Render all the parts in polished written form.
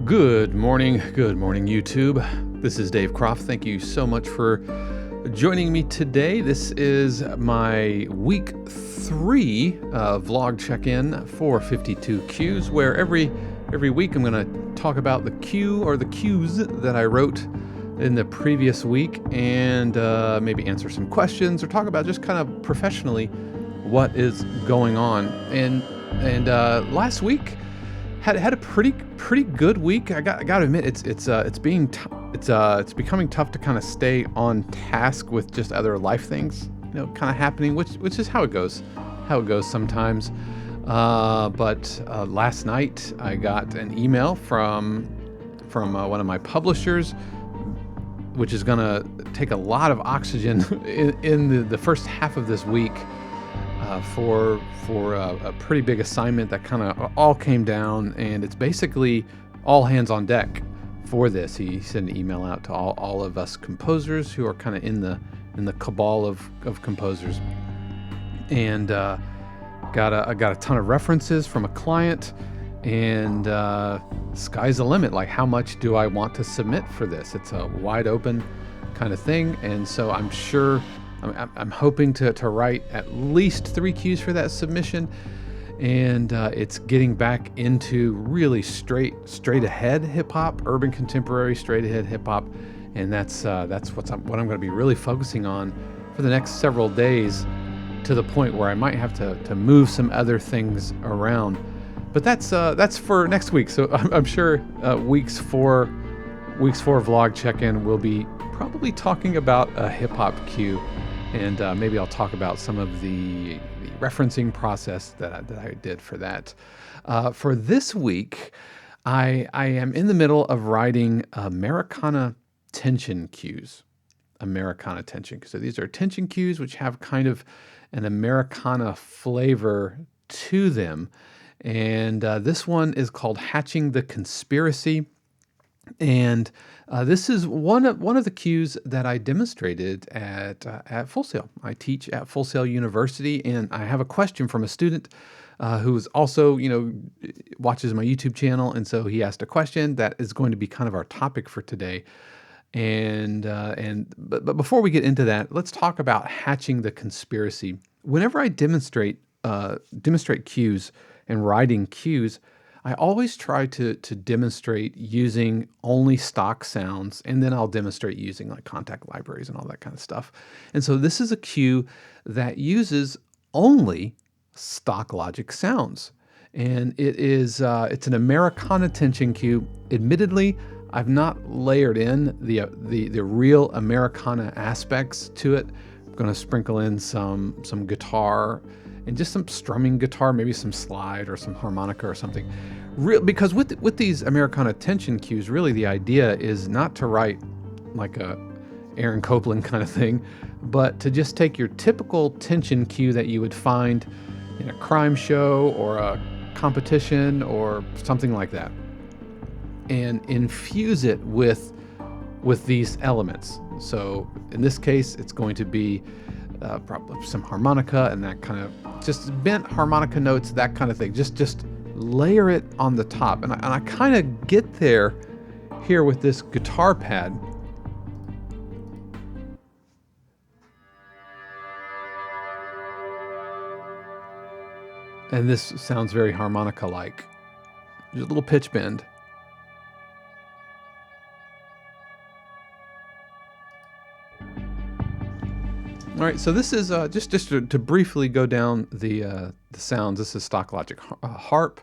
Good morning, YouTube. This is Dave Croft. Thank you so much for joining me today. This is my week 3 vlog check-in for 52 Cues, where every week I'm going to talk about the cue or the cues that I wrote in the previous week and maybe answer some questions or talk about just kind of professionally what is going on. And last week had a pretty good week. I got to admit, it's becoming tough to kind of stay on task with just other life things, kind of happening, which is how it goes sometimes. But last night I got an email from one of my publishers, which is going to take a lot of oxygen in the first half of this week. For a pretty big assignment that kind of all came down, and it's basically all hands on deck for this. He sent an email out to all of us composers who are kind of in the cabal of composers, and got a ton of references from a client, and sky's the limit. Like, how much do I want to submit for this? It's a wide open kind of thing, and so I'm hoping to write at least 3 cues for that submission, and it's getting back into really straight ahead hip hop, urban contemporary straight ahead hip hop, and that's what I'm going to be really focusing on for the next several days, to the point where I might have to move some other things around. But that's for next week. So I'm sure weeks 4 vlog check-in will be probably talking about a hip hop cue. And maybe I'll talk about some of the referencing process that I did for that. For this week, I am in the middle of writing Americana tension cues. Americana tension. So these are tension cues which have kind of an Americana flavor to them. And this one is called Hatching the Conspiracy. And this is one of the cues that I demonstrated at Full Sail. I teach at Full Sail University, and I have a question from a student who's also, watches my YouTube channel, and so he asked a question that is going to be kind of our topic for today. But before we get into that, let's talk about hatching the conspiracy. Whenever I demonstrate cues and writing cues, I always try to demonstrate using only stock sounds, and then I'll demonstrate using like contact libraries and all that kind of stuff. And so this is a cue that uses only stock Logic sounds, and it's an Americana tension cue. Admittedly, I've not layered in the real Americana aspects to it. I'm going to sprinkle in some guitar and just some strumming guitar, maybe some slide or some harmonica or something. Because with these Americana tension cues, really the idea is not to write like a Aaron Copland kind of thing, but to just take your typical tension cue that you would find in a crime show or a competition or something like that, and infuse it with these elements. So in this case, it's going to be probably some harmonica and that kind of just bent harmonica notes, that kind of thing. Just layer it on the top, and I kind of get there here with this guitar pad. And this sounds very harmonica-like. There's a little pitch bend. All right, so this is just to briefly go down the sounds. This is stock Logic harp.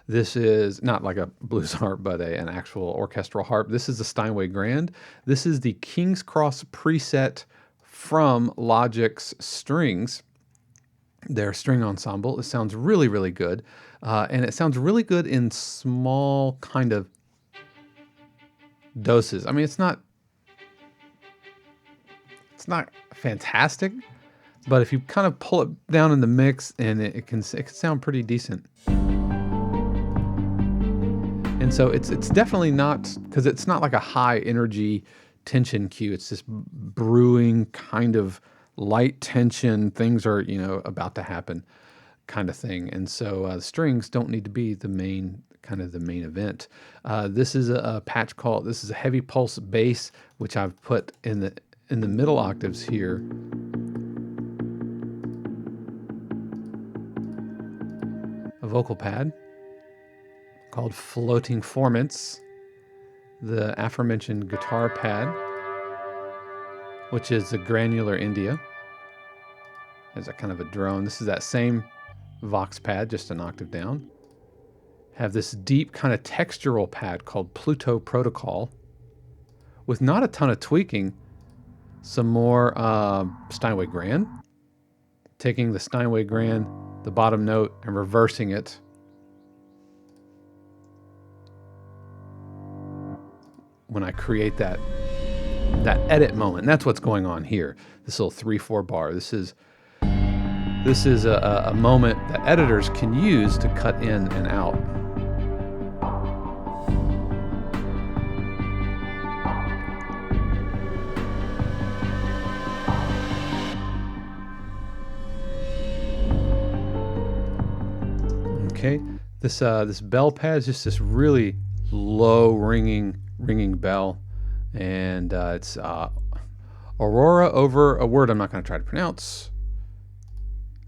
This is not like a blues harp, but an actual orchestral harp. This is the Steinway Grand. This is the King's Cross preset from Logic's strings, their string ensemble. It sounds really, really good, and it sounds really good in small kind of doses. I mean, it's not fantastic, but if you kind of pull it down in the mix, and it can sound pretty decent. And so it's definitely not, because it's not like a high energy tension cue. It's this brewing kind of light tension. Things are about to happen kind of thing. And so the strings don't need to be the main kind of the main event. This is a patch called, this is a heavy pulse bass, which I've put in the middle octaves here. A vocal pad called Floating Formants, the aforementioned guitar pad, which is the granular India. There's a kind of a drone. This is that same Vox pad, just an octave down. Have this deep kind of textural pad called Pluto Protocol, with not a ton of tweaking. Some more Steinway Grand, taking the Steinway Grand, the bottom note, and reversing it. When I create that edit moment, and that's what's going on here. This little 3/4 bar. This is a moment that editors can use to cut in and out. Okay, this bell pad is just this really low ringing bell, and it's Aurora over a word I'm not going to try to pronounce.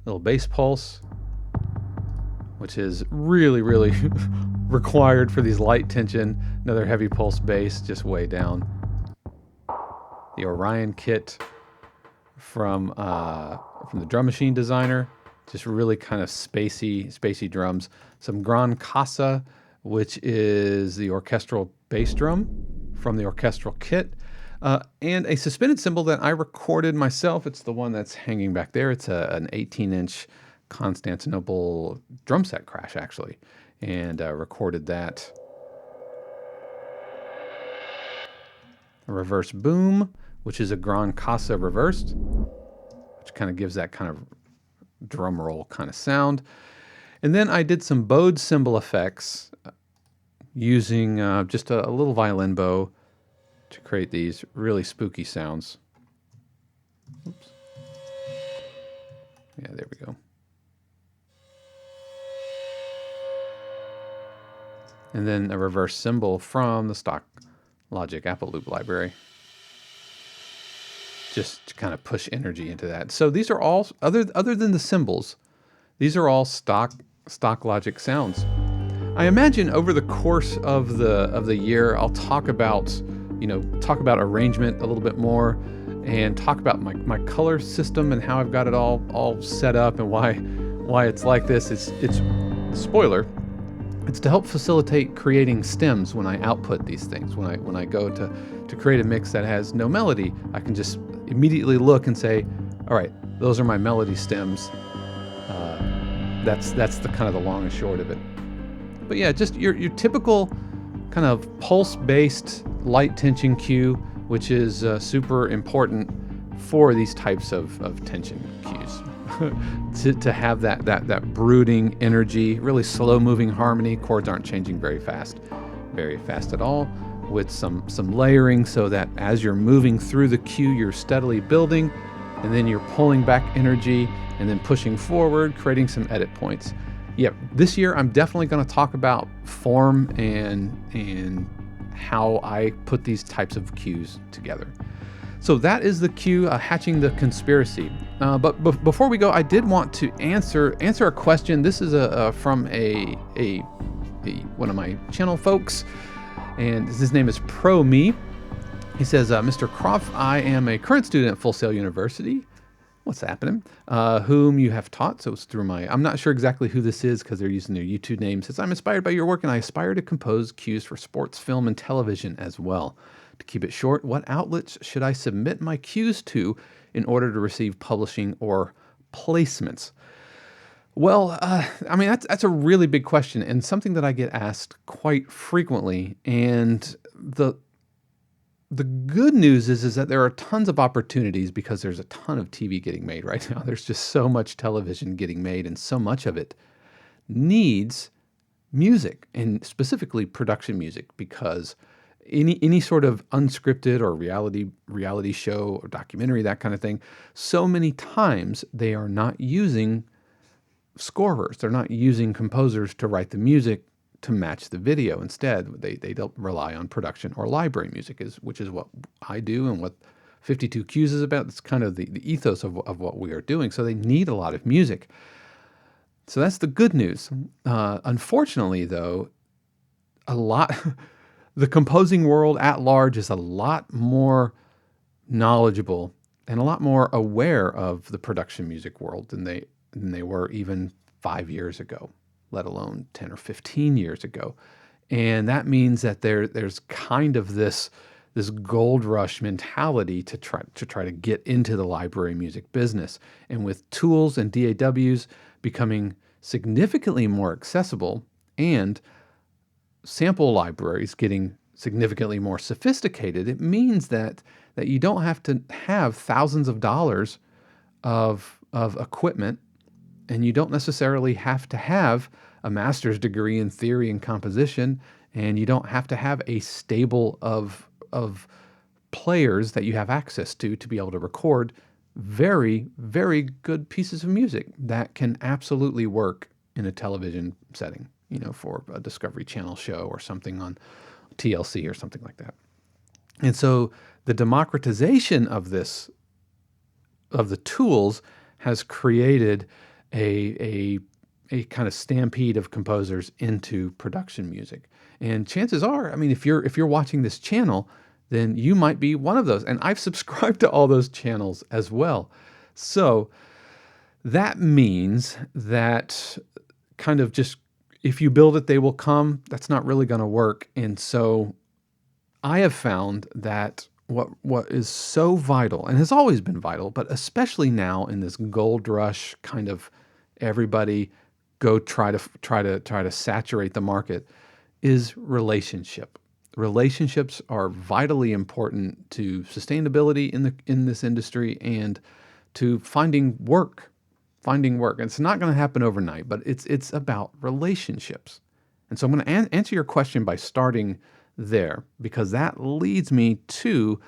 Little bass pulse, which is really required for these light tension. Another heavy pulse bass, just way down. The Orion kit from the drum machine designer, just really kind of spacey drums. Some Gran Casa, which is the orchestral bass drum from the orchestral kit. And a suspended cymbal that I recorded myself. It's the one that's hanging back there. It's an 18-inch Constantinople drum set crash, actually, and recorded that. A reverse boom, which is a Gran Casa reversed, which kind of gives that kind of drum roll kind of sound. And then I did some bowed cymbal effects using just a little violin bow to create these really spooky sounds. Oops. Yeah, there we go. And then a reverse cymbal from the stock Logic Apple Loop library, just to kind of push energy into that. So these are all, other than the cymbals, these are all stock Logic sounds. I imagine over the course of the year, I'll talk about arrangement a little bit more, and talk about my color system and how I've got it all set up, and why it's like this. It's spoiler. It's to help facilitate creating stems when I output these things. When I go to create a mix that has no melody, I can just immediately look and say, all right, those are my melody stems. That's the kind of the long and short of it. But yeah, just your typical kind of pulse-based light tension cue, which is super important for these types of tension cues. to have that brooding energy, really slow-moving harmony. Chords aren't changing very fast at all, with some layering, so that as you're moving through the cue, you're steadily building, and then you're pulling back energy, and then pushing forward, creating some edit points. Yeah, this year I'm definitely going to talk about form and how I put these types of cues together. So that is the cue, Hatching the Conspiracy. But before we go, I did want to answer a question. This is from a one of my channel folks, and his name is Pro Me. He says, Mr. Croft, I am a current student at Full Sail University. What's happening? Whom you have taught. So it's through I'm not sure exactly who this is because they're using their YouTube name. Says, I'm inspired by your work and I aspire to compose cues for sports, film, and television as well. To keep it short, what outlets should I submit my cues to in order to receive publishing or placements? Well, I mean, that's a really big question, and something that I get asked quite frequently. And the good news is that there are tons of opportunities because there's a ton of TV getting made right now. There's just so much television getting made, and so much of it needs music, and specifically production music, because any sort of unscripted or reality show or documentary, that kind of thing, so many times they are not using scorers. They're not using composers to write the music to match the video. Instead, they don't rely on production or library music, which is what I do and what 52 Qs is about. It's kind of the ethos of what we are doing. So they need a lot of music. So that's the good news. Unfortunately, though, the composing world at large is a lot more knowledgeable and a lot more aware of the production music world than they were even 5 years ago, let alone 10 or 15 years ago. And that means that there's kind of this gold rush mentality to try to get into the library music business. And with tools and DAWs becoming significantly more accessible and sample libraries getting significantly more sophisticated, it means that you don't have to have thousands of dollars of equipment, and you don't necessarily have to have a master's degree in theory and composition, and you don't have to have a stable of players that you have access to be able to record very, very good pieces of music that can absolutely work in a television setting, for a Discovery Channel show or something on TLC or something like that. And so the democratization of the tools has created a kind of stampede of composers into production music. And chances are, if you're watching this channel, then you might be one of those. And I've subscribed to all those channels as well. So that means that kind of just, if you build it, they will come. That's not really going to work. And so I have found that what is so vital, and has always been vital, but especially now in this gold rush kind of everybody go try to saturate the market, is relationship. Relationships are vitally important to sustainability in this industry and to finding work. And it's not going to happen overnight, but it's about relationships. And so I'm going to answer your question by starting there, because that leads me to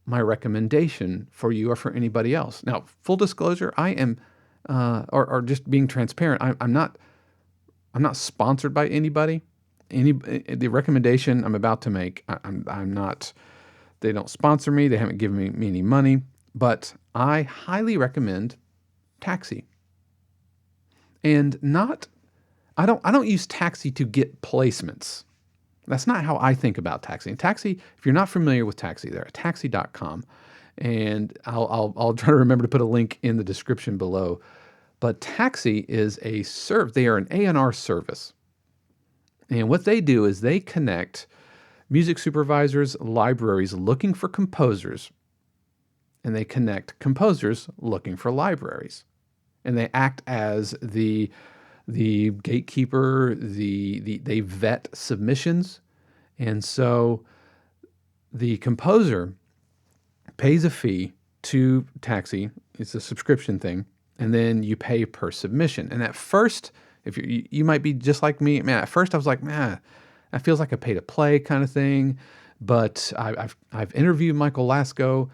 my recommendation for you or for anybody else. Now, full disclosure, I am, or just being transparent, I'm not sponsored by anybody. The recommendation I'm about to make, I'm not. They don't sponsor me. They haven't given me any money, but I highly recommend Taxi. And I don't use Taxi to get placements. That's not how I think about Taxi. And Taxi, if you're not familiar with Taxi, they're at taxi.com. And I'll try to remember to put a link in the description below. But Taxi is they are an A&R service. And what they do is they connect music supervisors, libraries looking for composers, and they connect composers looking for libraries. And they act as the gatekeeper, they vet submissions. And so the composer pays a fee to Taxi. It's a subscription thing. And then you pay per submission. And at first, if you might be just like me, man, at first I was like, man, that feels like a pay to play kind of thing. But I've interviewed Michael Lasko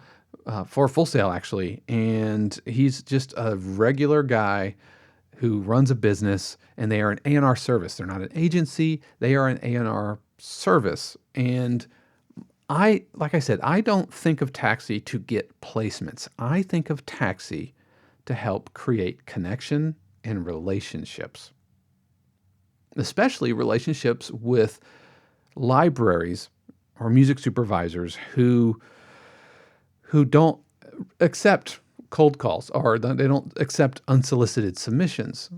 for Full Sail, actually, and he's just a regular guy who runs a business, and they are an A&R service. They're not an agency. They are an A&R service. And like I said, I don't think of Taxi to get placements. I think of Taxi to help create connection and relationships, especially relationships with libraries or music supervisors who don't accept cold calls, or they don't accept unsolicited submissions.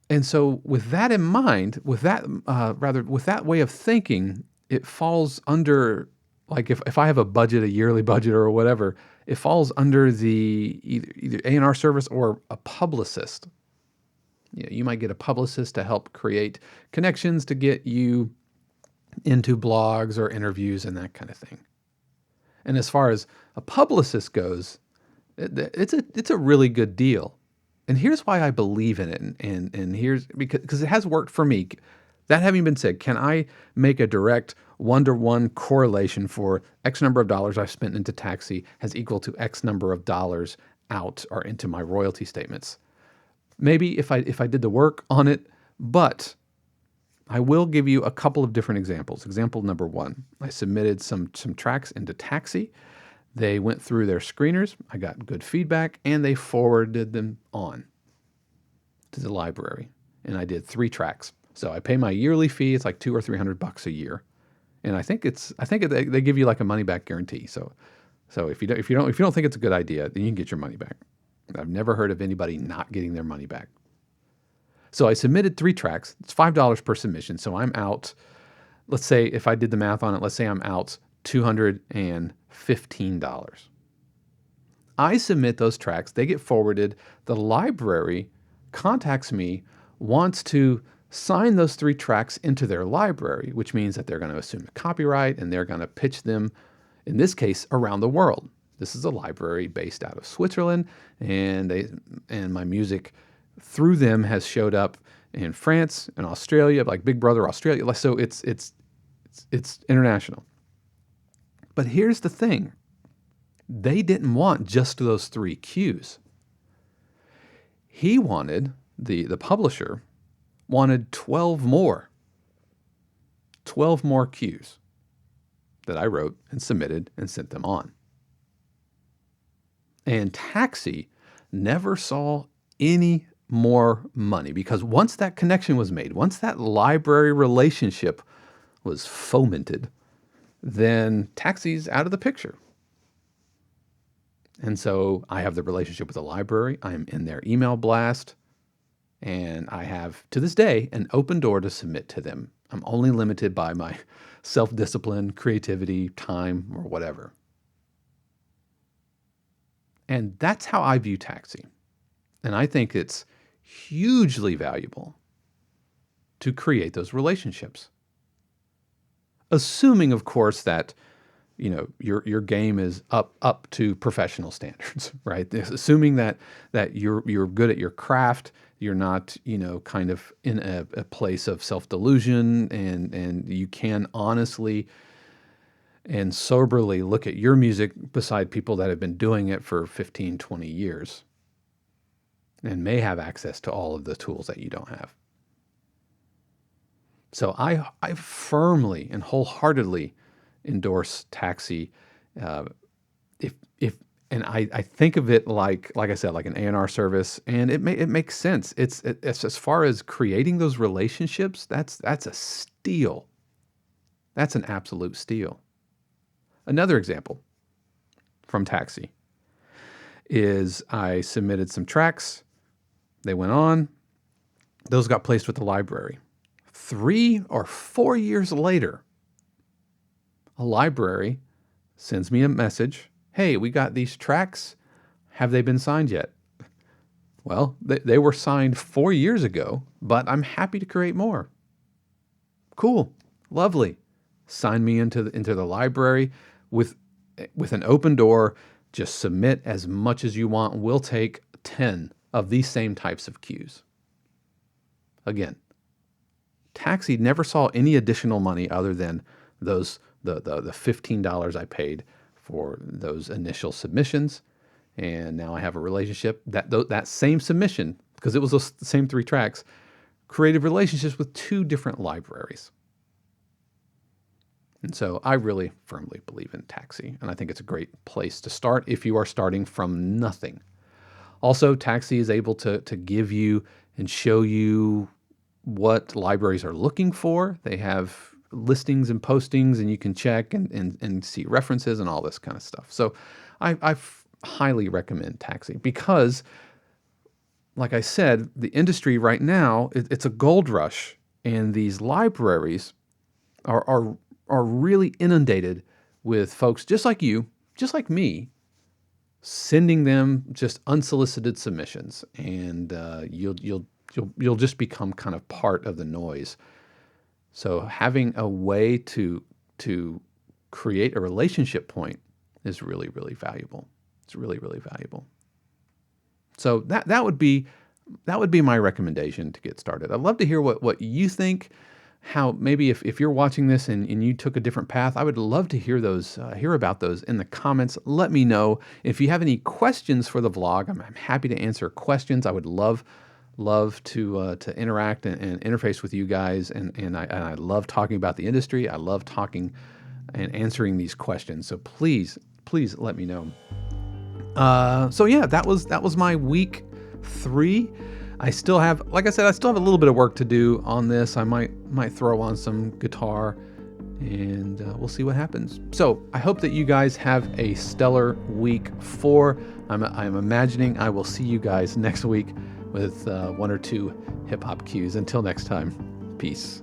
And so with that in mind, with that way of thinking, it falls under, like if I have a yearly budget or whatever, it falls under the either A&R service or a publicist. You might get a publicist to help create connections to get you into blogs or interviews and that kind of thing. And as far as a publicist goes, it's a really good deal. And here's why I believe in it. And here's because it has worked for me. That having been said, can I make a direct one-to-one correlation for X number of dollars I've spent into Taxi has equal to X number of dollars out or into my royalty statements? Maybe if I did the work on it, but I will give you a couple of different examples. Example number one, I submitted some tracks into Taxi. They went through their screeners. I got good feedback, and they forwarded them on to the library. And I did 3 tracks. So I pay my yearly fee. It's like $200 or $300 a year, and I think they give you like a money back guarantee. So if you don't think it's a good idea, then you can get your money back. I've never heard of anybody not getting their money back. So I submitted 3 tracks. It's $5 per submission. So I'm out. Let's say if I did the math on it, let's say I'm out $215. I submit those tracks. They get forwarded. The library contacts me, wants to sign those 3 tracks into their library, which means that they're going to assume the copyright and they're going to pitch them, in this case, around the world. This is a library based out of Switzerland, and my music through them has showed up in France and Australia, like Big Brother Australia. So it's international. But here's the thing. They didn't want just those 3 cues. He wanted, the publisher wanted 12 more cues that I wrote and submitted and sent them on. And Taxi never saw any more money, because once that connection was made, once that library relationship was fomented, then Taxi's out of the picture. And so I have the relationship with the library. I'm in their email blast, and I have, to this day, an open door to submit to them. I'm only limited by my self-discipline, creativity, time, or whatever. And that's how I view Taxi. And I think it's hugely valuable to create those relationships. Assuming, of course, that your game is up to professional standards, right? Assuming that you're good at your craft, you're not kind of in a place of self-delusion, and you can honestly and soberly look at your music beside people that have been doing it for 15, 20 years and may have access to all of the tools that you don't have. So I firmly and wholeheartedly endorse Taxi. And I think of it like I said, like an A&R service, and it makes sense. It's as far as creating those relationships, that's a steal. That's an absolute steal. Another example from Taxi is I submitted some tracks. They went on. Those got placed with the library. 3 or 4 years later, a library sends me a message. Hey, we got these tracks. Have they been signed yet? Well, they were signed 4 years ago, but I'm happy to create more. Cool. Lovely. Sign me into the library with an open door. Just submit as much as you want. We'll take 10 of these same types of cues. Again, Taxi never saw any additional money other than those the $15 I paid for those initial submissions, and now I have a relationship that same submission, because it was the same 3 tracks, created relationships with 2 different libraries. And so I really firmly believe in Taxi, and I think it's a great place to start if you are starting from nothing. Also, Taxi is able to give you and show you what libraries are looking for. They have listings and postings, and you can check and see references and all this kind of stuff. So I highly recommend Taxi because, like I said, the industry right now, it's a gold rush, and these libraries are really inundated with folks just like you, just like me, sending them just unsolicited submissions, and you'll just become kind of part of the noise. So having a way to create a relationship point is really, really valuable. It's really, really valuable. So that would be my recommendation to get started. I'd love to hear what you think. How maybe if you're watching this and you took a different path, I would love to hear about those in the comments. Let me know. If you have any questions for the vlog, I'm happy to answer questions. I would love love to interact and interface with you guys, and I love talking about the industry. I love talking and answering these questions. So please let me know. So yeah, that was my week 3. I still have, like I said, I still have a little bit of work to do on this. I might throw on some guitar, and we'll see what happens. So I hope that you guys have a stellar week 4. I'm imagining I will see you guys next week with 1 or 2 hip hop cues. Until next time, peace.